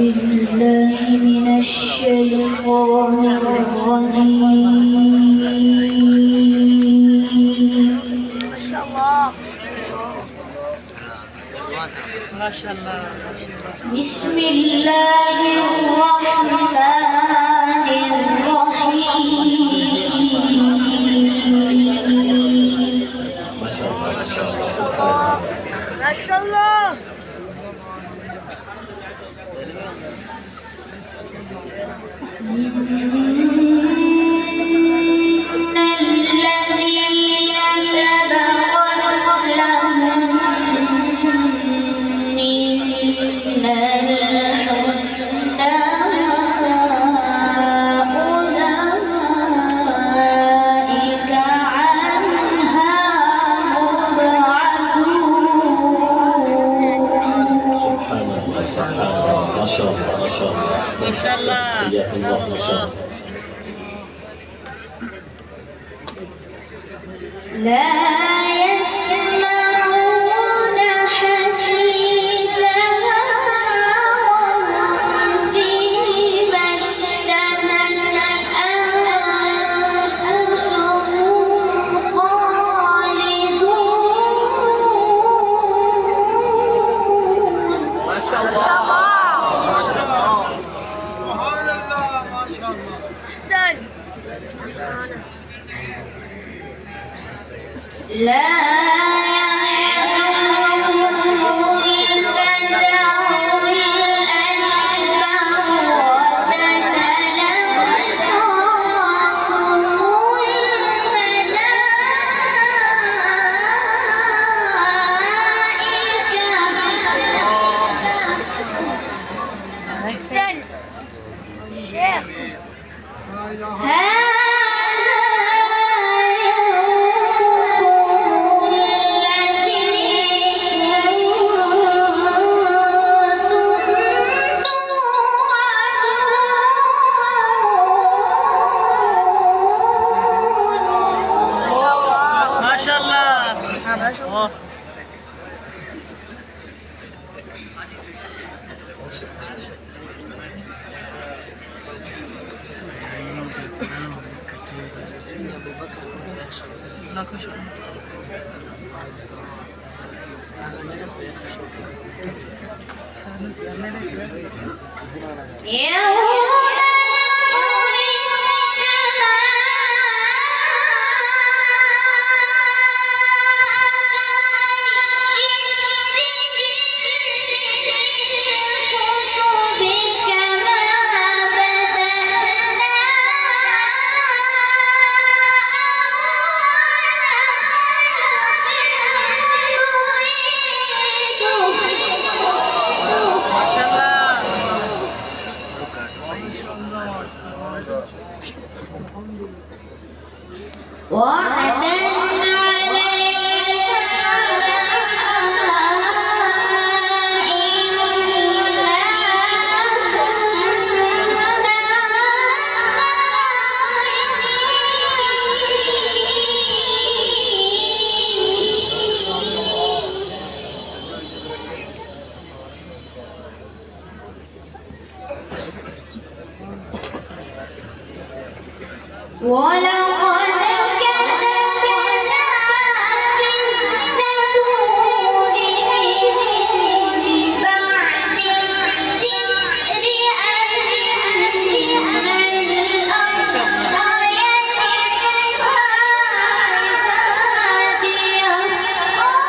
بالله من الشيطان الرجيم. ما شاء الله ما شاء الله. بسم الله الرحمن الرحيم. ما شاء الله. إن الذين سبقت لهم منا الحسنى أولئك عنها مبعدون. سبحان الله سبحان الله ما شاء الله ما شاء الله ما شاء الله. حياك الله ما شاء الله. لا يسمعون حسيسها وهم فيما اشتهت أنفسهم خالدون. ما شاء الله. أحسن. لا يحزنهم الفزع الأكبر وتتلقاهم الملائكة. أحسن. شيخ. هذا يومكم الذي كنتم توعدون. ما شاء الله. ما شاء الله. يوم نطوي السماء كما بدأنا ما شاء الله. وعدا ولقد كتبنا في الزبور من بعد الذكر أن الأرض يرثها عبادي الصالحون.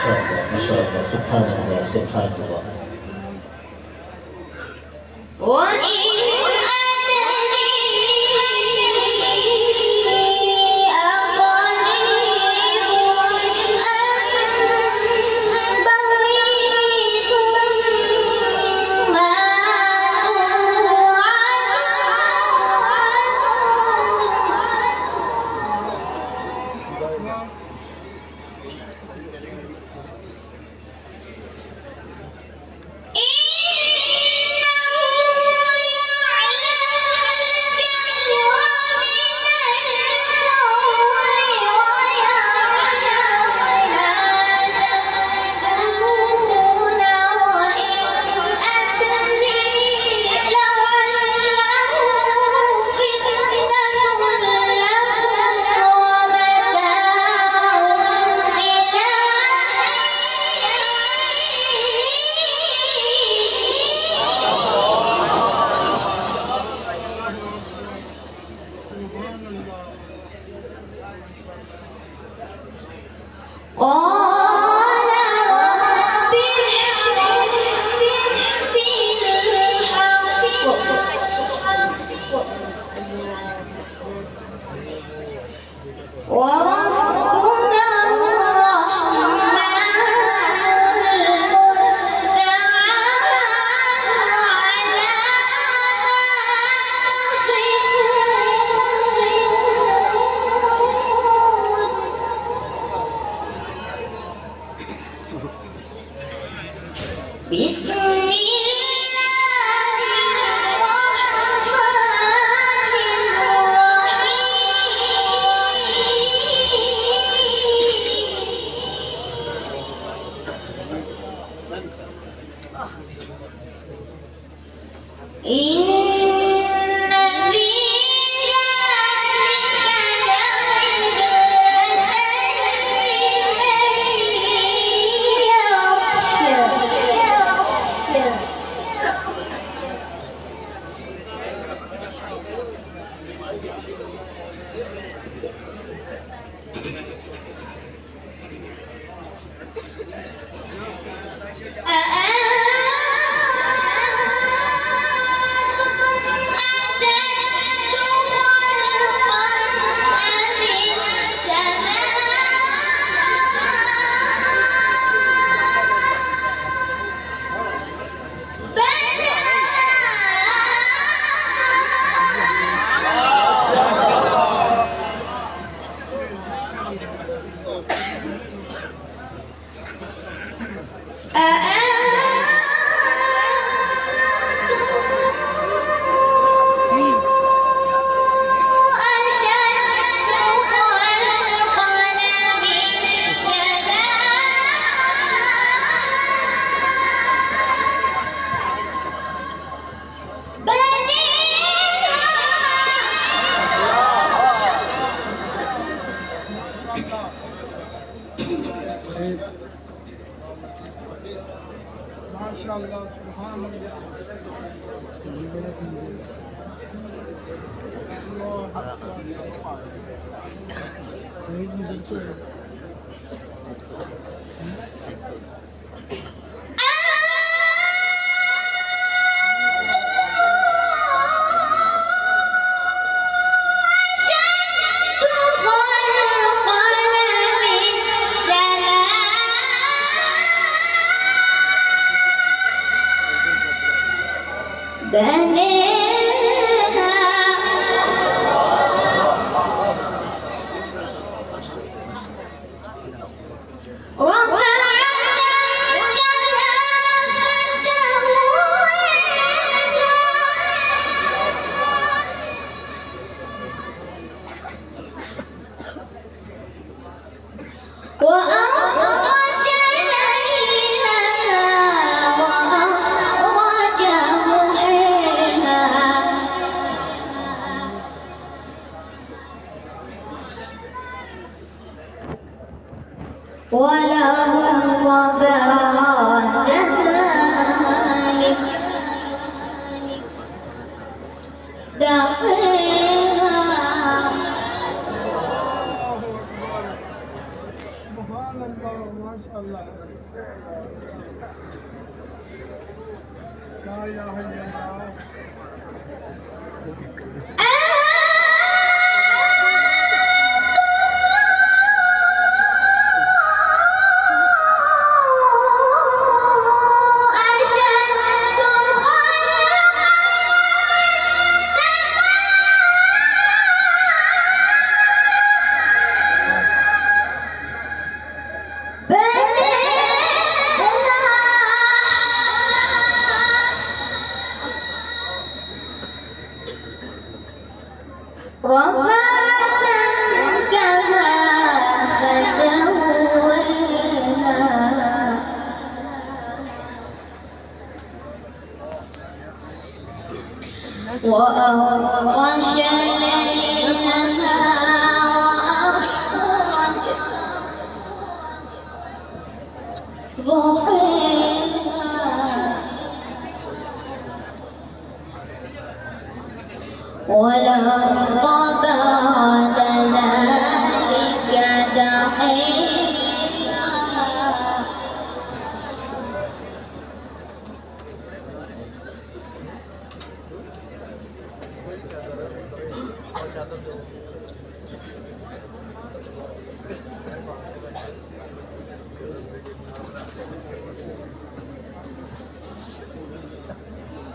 شاء الله ما شاء الله سبحان الله سبحان الله وإن أدري أقريب أم بعيد ما توعدون قال رب بالحق وربنا الرحمن المستعان على ما تصفون بسم إن في ذلك माशाअल्लाह सुभान अल्लाह وأغطش ليلها وأخرج ضحيها ولهم بعد ذلك دخيلها سبحان माशाअल्लाह ला इलाहा इल्लल्लाह رفع سمكها فسويها وأغطش ليلها وأخرج ضحيها والأرض بعد ذلك دحيها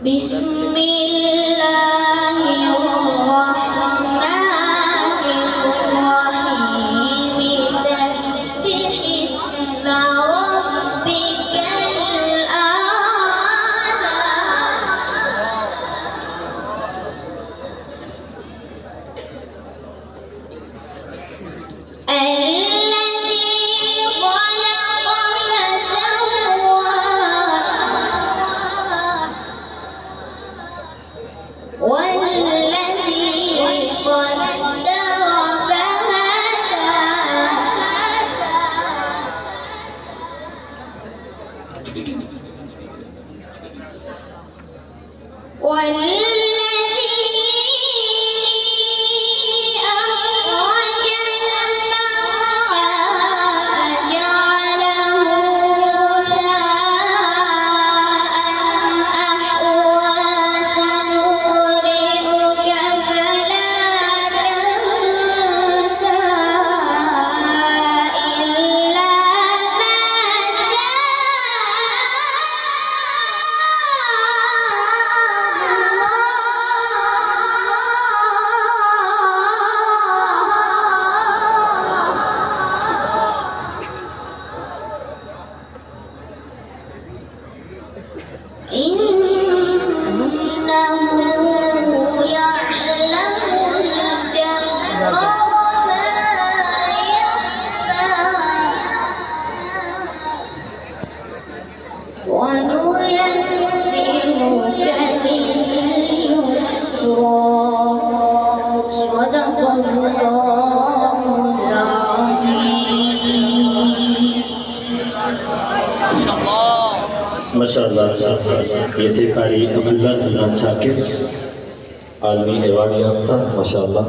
بسم الله الرحمن الرحيم سبح اسم ربك الأعلى الذي خلق فسوى والذي قدر فهدى والذي أخرج المرعى فجعله غثاء أحوى سنقرئك فلا تنسى إلا ما إنه يعلم الجهر وما يخفى ونيسرك لليسرى صدق الله العظيم माशाअल्लाह माशाअल्लाह ये थे कारी अब्दुल्ला सुल्तान शाकिर आलमी अवार्ड याफ्ता माशाअल्लाह।